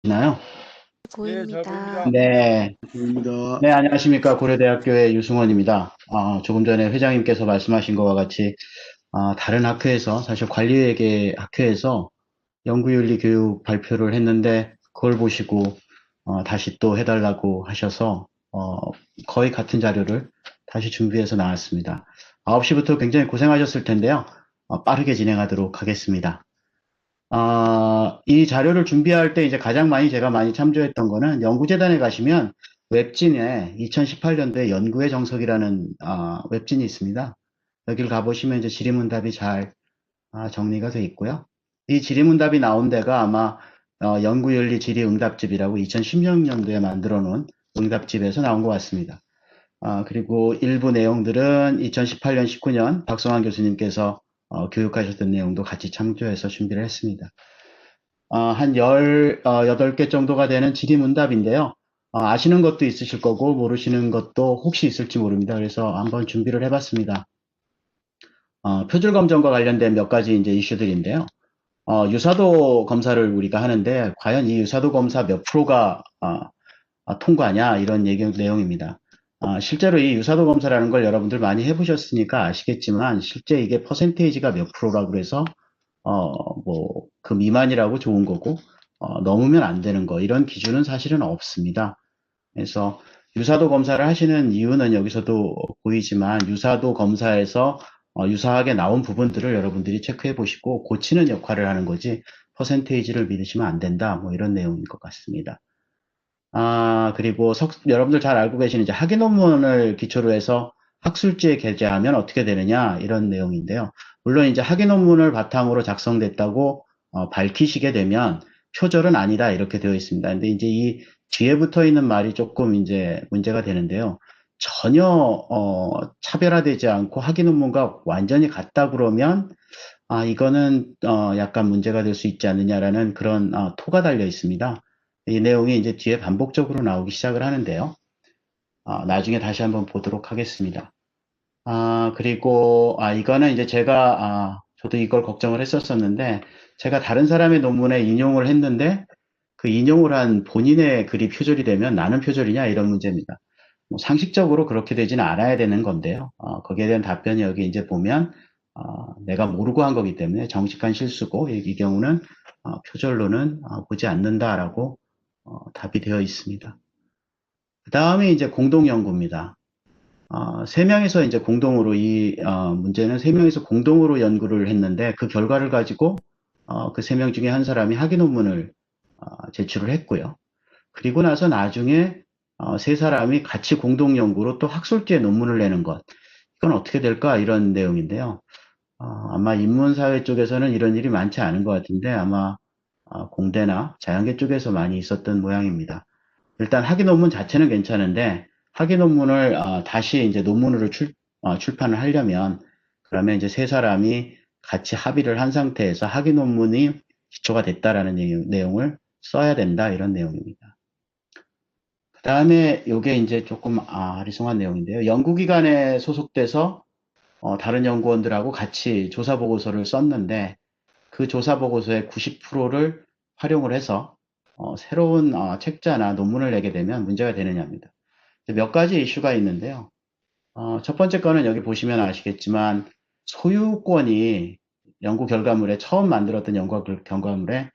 나요? 네, 잘 보입니다. 보입니다. 네. 입니다. 네, 안녕하십니까. 고려대학교의 유승원입니다. 조금 전에 회장님께서 말씀하신 것과 같이, 다른 학교에서, 사실 관리회계 학교에서 연구윤리 교육 발표를 했는데, 그걸 보시고, 다시 또 해달라고 하셔서, 거의 같은 자료를 다시 준비해서 나왔습니다. 9시부터 굉장히 고생하셨을 텐데요. 빠르게 진행하도록 하겠습니다. 이 자료를 준비할 때 이제 가장 제가 많이 참조했던 거는 연구재단에 가시면 웹진에 2018년도에 연구의 정석이라는 웹진이 있습니다. 여기를 가보시면 이제 질의문답이 잘 정리가 되어 있고요. 이 질의문답이 나온 데가 아마 연구윤리 질의응답집이라고 2016년도에 만들어 놓은 응답집에서 나온 것 같습니다. 그리고 일부 내용들은 2018년, 19년 박성환 교수님께서 교육하셨던 내용도 같이 참조해서 준비를 했습니다. 한 18개 정도가 되는 질의문답인데요. 아시는 것도 있으실 거고 모르시는 것도 혹시 있을지 모릅니다. 그래서 한번 준비를 해봤습니다. 표줄 검정과 관련된 몇 가지 이제 이슈들인데요. 유사도 검사를 우리가 하는데 과연 이 유사도 검사 몇 프로가 통과냐 이런 내용입니다. 실제로 이 유사도 검사라는 걸 여러분들 많이 해보셨으니까 아시겠지만 실제 이게 퍼센테이지가 몇 프로라고 해서 그 미만이라고 좋은 거고, 넘으면 안 되는 거, 이런 기준은 사실은 없습니다. 그래서 유사도 검사를 하시는 이유는 여기서도 보이지만, 유사도 검사에서 유사하게 나온 부분들을 여러분들이 체크해 보시고 고치는 역할을 하는 거지, 퍼센테이지를 믿으시면 안 된다, 뭐 이런 내용인 것 같습니다. 그리고 여러분들 잘 알고 계시는 이제 학위 논문을 기초로 해서 학술지에 게재하면 어떻게 되느냐, 이런 내용인데요. 물론 이제 학위 논문을 바탕으로 작성됐다고 밝히시게 되면 표절은 아니다 이렇게 되어 있습니다. 근데 이제 이 뒤에 붙어 있는 말이 조금 이제 문제가 되는데요. 전혀 차별화되지 않고 학위 논문과 완전히 같다 그러면 이거는 약간 문제가 될 수 있지 않느냐라는 그런 토가 달려 있습니다. 이 내용이 이제 뒤에 반복적으로 나오기 시작을 하는데요. 나중에 다시 한번 보도록 하겠습니다. 그리고, 이거는 이제 제가, 저도 이걸 걱정을 했었었는데, 제가 다른 사람의 논문에 인용을 했는데, 그 인용을 한 본인의 글이 표절이 되면 나는 표절이냐, 이런 문제입니다. 뭐 상식적으로 그렇게 되지는 않아야 되는 건데요. 거기에 대한 답변이 여기 이제 보면, 내가 모르고 한 거기 때문에 정직한 실수고, 이 경우는, 표절로는 보지 않는다라고, 답이 되어 있습니다. 그 다음에 이제 공동연구입니다. 세 명이서 이제 공동으로 문제는 세 명이서 공동으로 연구를 했는데 그 결과를 가지고 그 세 명 중에 한 사람이 학위 논문을 제출을 했고요. 그리고 나서 나중에 세 사람이 같이 공동 연구로 또 학술지에 논문을 내는 것. 이건 어떻게 될까? 이런 내용인데요. 아마 인문사회 쪽에서는 이런 일이 많지 않은 것 같은데 아마 공대나 자연계 쪽에서 많이 있었던 모양입니다. 일단 학위 논문 자체는 괜찮은데 학위 논문을 다시 이제 논문으로 출판을 하려면 그러면 이제 세 사람이 같이 합의를 한 상태에서 학위 논문이 기초가 됐다라는 내용을 써야 된다 이런 내용입니다. 그 다음에 이게 이제 조금 아리송한 내용인데요. 연구기관에 소속돼서 다른 연구원들하고 같이 조사 보고서를 썼는데 그 조사 보고서의 90%를 활용을 해서 새로운 책자나 논문을 내게 되면 문제가 되느냐입니다. 몇 가지 이슈가 있는데요. 첫 번째 거는 여기 보시면 아시겠지만 소유권이 연구 결과물에 처음 만들었던 연구 결과물에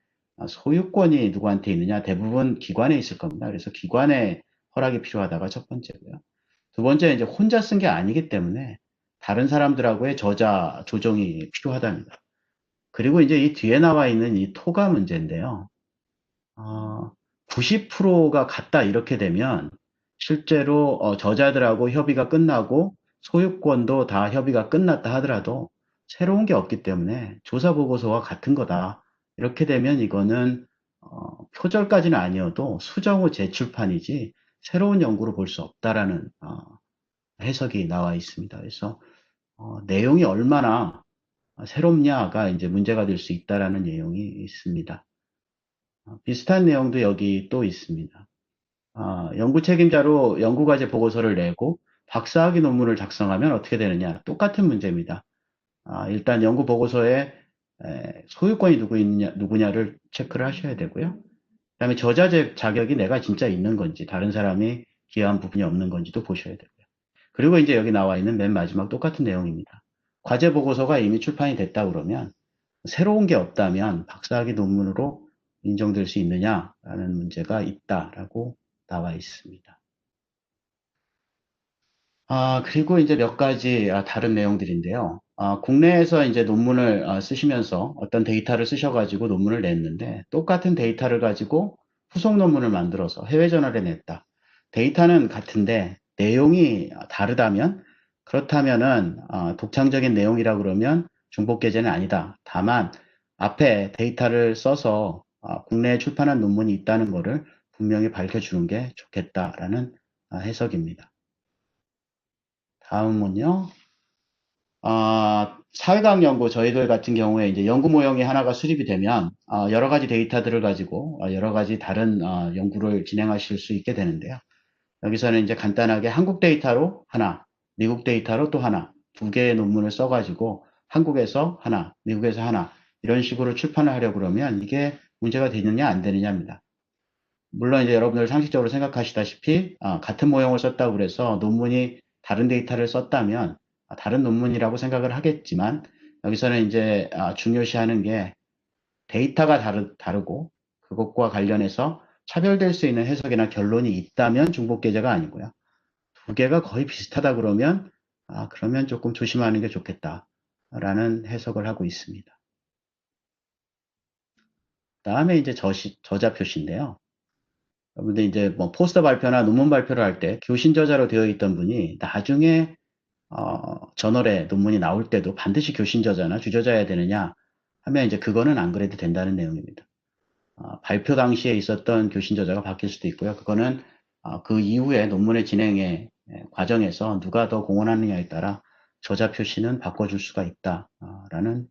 소유권이 누구한테 있느냐 대부분 기관에 있을 겁니다. 그래서 기관의 허락이 필요하다가 첫 번째고요. 두 번째 이제 혼자 쓴 게 아니기 때문에 다른 사람들하고의 저자 조정이 필요하답니다. 그리고 이제 이 뒤에 나와 있는 이 토가 문제인데요. 90%가 같다 이렇게 되면 실제로 저자들하고 협의가 끝나고 소유권도 다 협의가 끝났다 하더라도 새로운 게 없기 때문에 조사 보고서와 같은 거다. 이렇게 되면 이거는 표절까지는 아니어도 수정 후 재출판이지 새로운 연구로 볼 수 없다라는 해석이 나와 있습니다. 그래서 내용이 얼마나 새롭냐가 이제 문제가 될 수 있다라는 내용이 있습니다. 비슷한 내용도 여기 또 있습니다. 연구 책임자로 연구과제 보고서를 내고 박사학위 논문을 작성하면 어떻게 되느냐? 똑같은 문제입니다. 일단 연구 보고서에 소유권이 누구냐를 체크를 하셔야 되고요. 그다음에 저자 자격이 내가 진짜 있는 건지 다른 사람이 기여한 부분이 없는 건지도 보셔야 되고요. 그리고 이제 여기 나와 있는 맨 마지막 똑같은 내용입니다. 과제 보고서가 이미 출판이 됐다 그러면 새로운 게 없다면 박사학위 논문으로 인정될 수 있느냐라는 문제가 있다라고 나와 있습니다. 그리고 이제 몇 가지 다른 내용들인데요. 국내에서 이제 논문을 쓰시면서 어떤 데이터를 쓰셔가지고 논문을 냈는데 똑같은 데이터를 가지고 후속 논문을 만들어서 해외 저널에 냈다. 데이터는 같은데 내용이 다르다면 그렇다면은 독창적인 내용이라 그러면 중복 게재는 아니다. 다만 앞에 데이터를 써서 국내에 출판한 논문이 있다는 것을 분명히 밝혀주는 게 좋겠다라는 해석입니다. 다음은요. 사회과학 연구, 저희들 같은 경우에 이제 연구 모형이 하나가 수립이 되면, 여러 가지 데이터들을 가지고, 여러 가지 다른, 연구를 진행하실 수 있게 되는데요. 여기서는 이제 간단하게 한국 데이터로 하나, 미국 데이터로 또 하나, 두 개의 논문을 써가지고, 한국에서 하나, 미국에서 하나, 이런 식으로 출판을 하려고 그러면 이게 문제가 되느냐, 안 되느냐입니다. 물론 이제 여러분들 상식적으로 생각하시다시피 같은 모형을 썼다고 그래서 논문이 다른 데이터를 썼다면 다른 논문이라고 생각을 하겠지만 여기서는 이제 중요시하는 게 데이터가 다르고 그것과 관련해서 차별될 수 있는 해석이나 결론이 있다면 중복 게재가 아니고요. 두 개가 거의 비슷하다 그러면 그러면 조금 조심하는 게 좋겠다라는 해석을 하고 있습니다. 다음에 이제 저자 표시인데요. 여러분들 이제 뭐 포스터 발표나 논문 발표를 할 때 교신 저자로 되어 있던 분이 나중에 저널에 논문이 나올 때도 반드시 교신 저자나 주저자여야 되느냐 하면 이제 그거는 안 그래도 된다는 내용입니다. 발표 당시에 있었던 교신 저자가 바뀔 수도 있고요. 그거는 그 이후에 논문의 진행의 과정에서 누가 더 공헌하느냐에 따라 저자 표시는 바꿔줄 수가 있다라는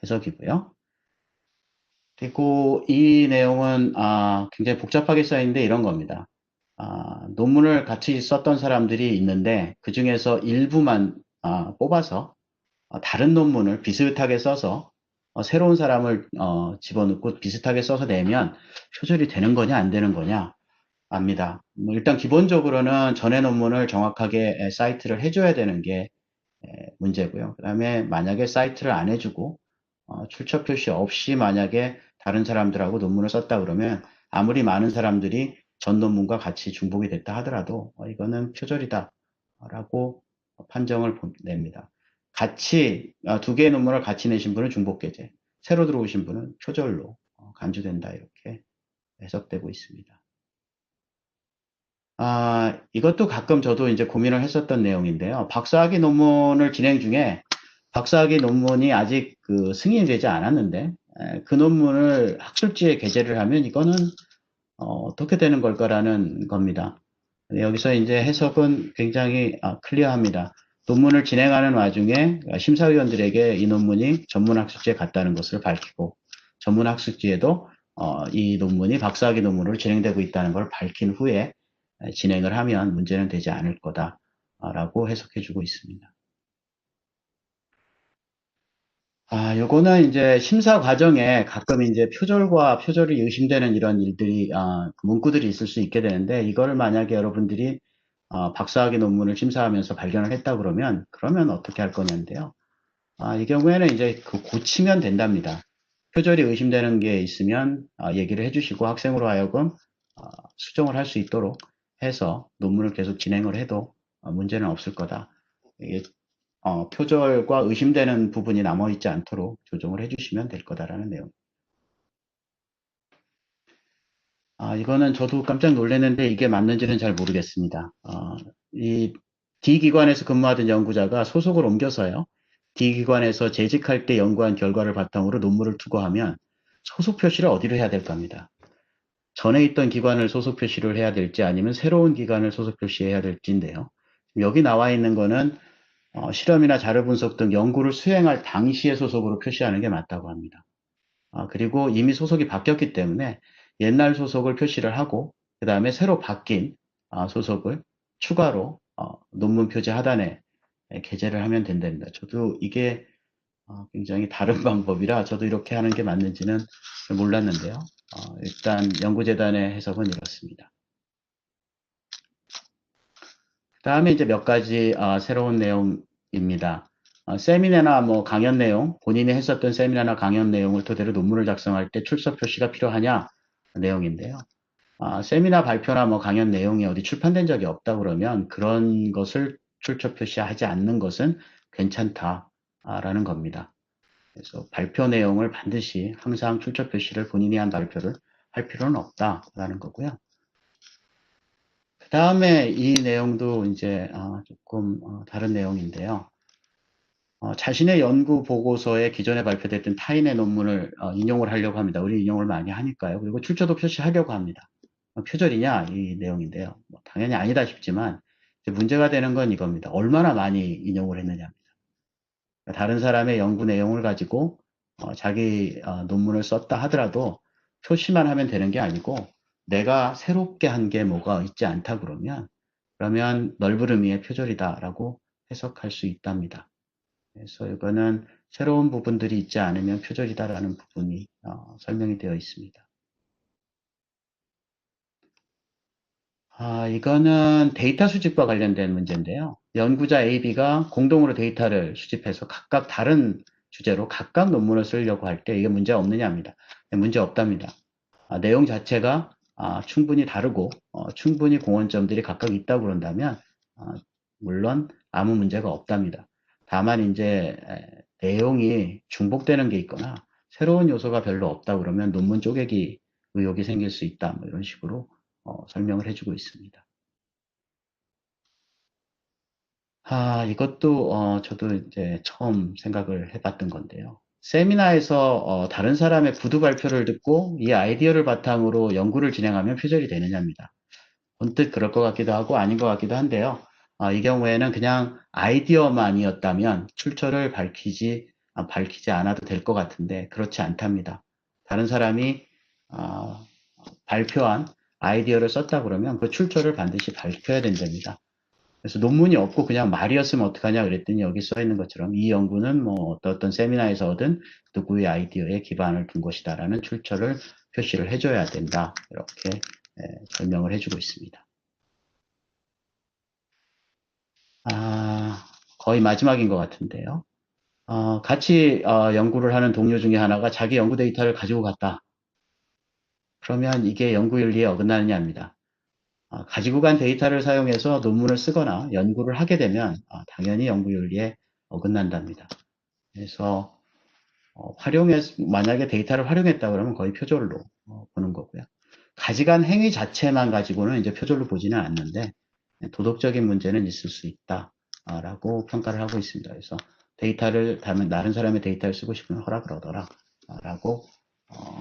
해석이고요. 그리고 이 내용은 굉장히 복잡하게 써있는데 이런 겁니다. 논문을 같이 썼던 사람들이 있는데 그 중에서 일부만 뽑아서 다른 논문을 비슷하게 써서 새로운 사람을 집어넣고 비슷하게 써서 내면 표절이 되는 거냐 안 되는 거냐 압니다. 뭐 일단 기본적으로는 전에 논문을 정확하게 사이트를 해줘야 되는 게 문제고요. 그 다음에 만약에 사이트를 안 해주고 출처 표시 없이 만약에 다른 사람들하고 논문을 썼다 그러면 아무리 많은 사람들이 전 논문과 같이 중복이 됐다 하더라도 이거는 표절이다 라고 판정을 냅니다. 같이 두 개의 논문을 같이 내신 분은 중복게재, 새로 들어오신 분은 표절로 간주된다 이렇게 해석되고 있습니다. 이것도 가끔 저도 이제 고민을 했었던 내용인데요. 박사학위 논문을 진행 중에 박사학위 논문이 아직 그 승인이 되지 않았는데 그 논문을 학술지에 게재를 하면 이거는 어떻게 되는 걸까라는 겁니다. 여기서 이제 해석은 굉장히 클리어합니다. 논문을 진행하는 와중에 심사위원들에게 이 논문이 전문학술지에 갔다는 것을 밝히고 전문학술지에도 이 논문이 박사학위 논문으로 진행되고 있다는 걸 밝힌 후에 진행을 하면 문제는 되지 않을 거다라고 해석해주고 있습니다. 요거는 이제 심사 과정에 가끔 이제 표절과 표절이 의심되는 이런 일들이, 문구들이 있을 수 있게 되는데, 이거를 만약에 여러분들이, 박사학위 논문을 심사하면서 발견을 했다 그러면 어떻게 할 거냐인데요. 이 경우에는 이제 그 고치면 된답니다. 표절이 의심되는 게 있으면, 얘기를 해주시고 학생으로 하여금, 수정을 할 수 있도록 해서 논문을 계속 진행을 해도 문제는 없을 거다. 이게 표절과 의심되는 부분이 남아있지 않도록 조정을 해주시면 될 거다라는 내용. 이거는 저도 깜짝 놀랐는데 이게 맞는지는 잘 모르겠습니다. 이 D기관에서 근무하던 연구자가 소속을 옮겨서요. D기관에서 재직할 때 연구한 결과를 바탕으로 논문을 투고하면 소속 표시를 어디로 해야 될까 합니다. 전에 있던 기관을 소속 표시를 해야 될지 아니면 새로운 기관을 소속 표시해야 될지인데요. 여기 나와 있는 거는 실험이나 자료 분석 등 연구를 수행할 당시의 소속으로 표시하는 게 맞다고 합니다. 그리고 이미 소속이 바뀌었기 때문에 옛날 소속을 표시를 하고 그 다음에 새로 바뀐 소속을 추가로 논문 표지 하단에 게재를 하면 된답니다. 저도 이게 굉장히 다른 방법이라 저도 이렇게 하는 게 맞는지는 몰랐는데요. 일단 연구재단의 해석은 이렇습니다. 다음에 이제 몇 가지 새로운 내용입니다. 세미나나 뭐 강연 내용, 본인이 했었던 세미나나 강연 내용을 토대로 논문을 작성할 때 출처 표시가 필요하냐 내용인데요. 세미나 발표나 뭐 강연 내용이 어디 출판된 적이 없다 그러면 그런 것을 출처 표시하지 않는 것은 괜찮다라는 겁니다. 그래서 발표 내용을 반드시 항상 출처 표시를 본인이 한 발표를 할 필요는 없다라는 거고요. 그 다음에 이 내용도 이제 조금 다른 내용인데요. 자신의 연구 보고서에 기존에 발표됐던 타인의 논문을 인용을 하려고 합니다. 우리 인용을 많이 하니까요. 그리고 출처도 표시하려고 합니다. 표절이냐 이 내용인데요. 뭐 당연히 아니다 싶지만 문제가 되는 건 이겁니다. 얼마나 많이 인용을 했느냐. 다른 사람의 연구 내용을 가지고 자기 논문을 썼다 하더라도 표시만 하면 되는 게 아니고 내가 새롭게 한 게 뭐가 있지 않다 그러면 넓은 의미의 표절이다라고 해석할 수 있답니다. 그래서 이거는 새로운 부분들이 있지 않으면 표절이다라는 부분이 설명이 되어 있습니다. 이거는 데이터 수집과 관련된 문제인데요. 연구자 A, B가 공동으로 데이터를 수집해서 각각 다른 주제로 각각 논문을 쓰려고 할 때 이게 문제 없느냐입니다. 문제 없답니다. 내용 자체가 충분히 다르고 충분히 공헌점들이 각각 있다고 그런다면 물론 아무 문제가 없답니다. 다만 이제 내용이 중복되는 게 있거나 새로운 요소가 별로 없다 그러면 논문 쪼개기 의혹이 생길 수 있다. 뭐 이런 식으로 설명을 해주고 있습니다. 이것도 저도 이제 처음 생각을 해봤던 건데요. 세미나에서 다른 사람의 구두 발표를 듣고 이 아이디어를 바탕으로 연구를 진행하면 표절이 되느냐입니다. 언뜻 그럴 것 같기도 하고 아닌 것 같기도 한데요. 이 경우에는 그냥 아이디어만이었다면 출처를 밝히지 않아도 될 것 같은데 그렇지 않답니다. 다른 사람이 발표한 아이디어를 썼다 그러면 그 출처를 반드시 밝혀야 된답니다. 그래서 논문이 없고 그냥 말이었으면 어떡하냐 그랬더니 여기 써 있는 것처럼 이 연구는 뭐 어떤 세미나에서 얻은 누구의 아이디어에 기반을 둔 것이다라는 출처를 표시를 해줘야 된다. 이렇게 설명을 해주고 있습니다. 거의 마지막인 것 같은데요. 같이 연구를 하는 동료 중에 하나가 자기 연구 데이터를 가지고 갔다. 그러면 이게 연구윤리에 어긋나느냐입니다. 가지고 간 데이터를 사용해서 논문을 쓰거나 연구를 하게 되면 당연히 연구윤리에 어긋난답니다. 그래서 만약에 데이터를 활용했다 그러면 거의 표절로 보는 거고요. 가져간 행위 자체만 가지고는 이제 표절로 보지는 않는데 도덕적인 문제는 있을 수 있다라고 평가를 하고 있습니다. 그래서 다른 사람의 데이터를 쓰고 싶으면 허락을 얻어라 라고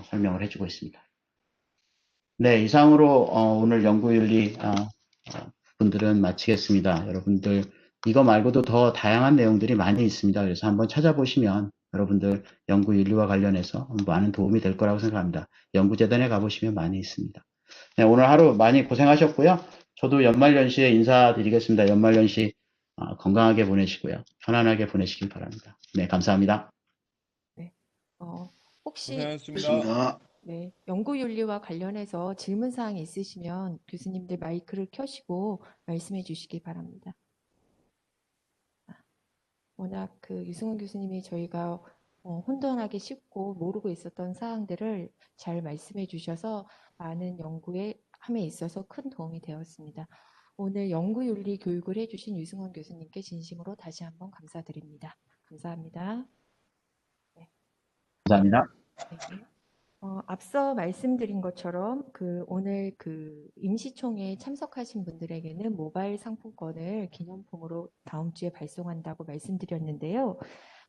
설명을 해주고 있습니다. 네, 이상으로 오늘 연구윤리 분들은 마치겠습니다. 여러분들 이거 말고도 더 다양한 내용들이 많이 있습니다. 그래서 한번 찾아보시면 여러분들 연구윤리와 관련해서 많은 도움이 될 거라고 생각합니다. 연구재단에 가보시면 많이 있습니다. 네, 오늘 하루 많이 고생하셨고요. 저도 연말연시에 인사드리겠습니다. 연말연시 건강하게 보내시고요. 편안하게 보내시길 바랍니다. 네, 감사합니다. 네. 혹시 고생하셨습니다. 네, 연구윤리와 관련해서 질문사항이 있으시면 교수님들 마이크를 켜시고 말씀해 주시기 바랍니다. 워낙 유승훈 교수님이 저희가 혼돈하기 쉽고 모르고 있었던 사항들을 잘 말씀해 주셔서 많은 연구에 함에 있어서 큰 도움이 되었습니다. 오늘 연구윤리 교육을 해주신 유승훈 교수님께 진심으로 다시 한번 감사드립니다. 감사합니다. 네. 감사합니다. 네. 앞서 말씀드린 것처럼 오늘 임시총회에 참석하신 분들에게는 모바일 상품권을 기념품으로 다음 주에 발송한다고 말씀드렸는데요.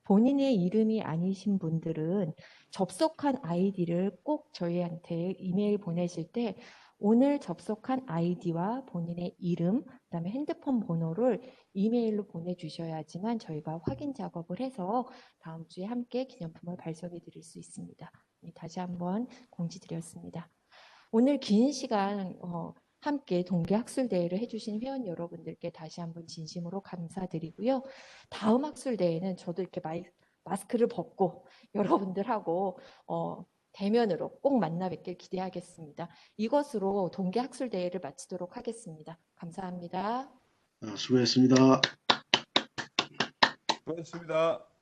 본인의 이름이 아니신 분들은 접속한 아이디를 꼭 저희한테 이메일 보내실 때 오늘 접속한 아이디와 본인의 이름, 그다음에 핸드폰 번호를 이메일로 보내주셔야지만 저희가 확인 작업을 해서 다음 주에 함께 기념품을 발송해 드릴 수 있습니다. 다시 한번 공지드렸습니다. 오늘 긴 시간 함께 동계학술대회를 해주신 회원 여러분들께 다시 한번 진심으로 감사드리고요. 다음 학술대회는 저도 이렇게 마스크를 벗고 여러분들하고 대면으로 꼭 만나 뵙길 기대하겠습니다. 이것으로 동계학술대회를 마치도록 하겠습니다. 감사합니다. 수고했습니다. 수고하셨습니다.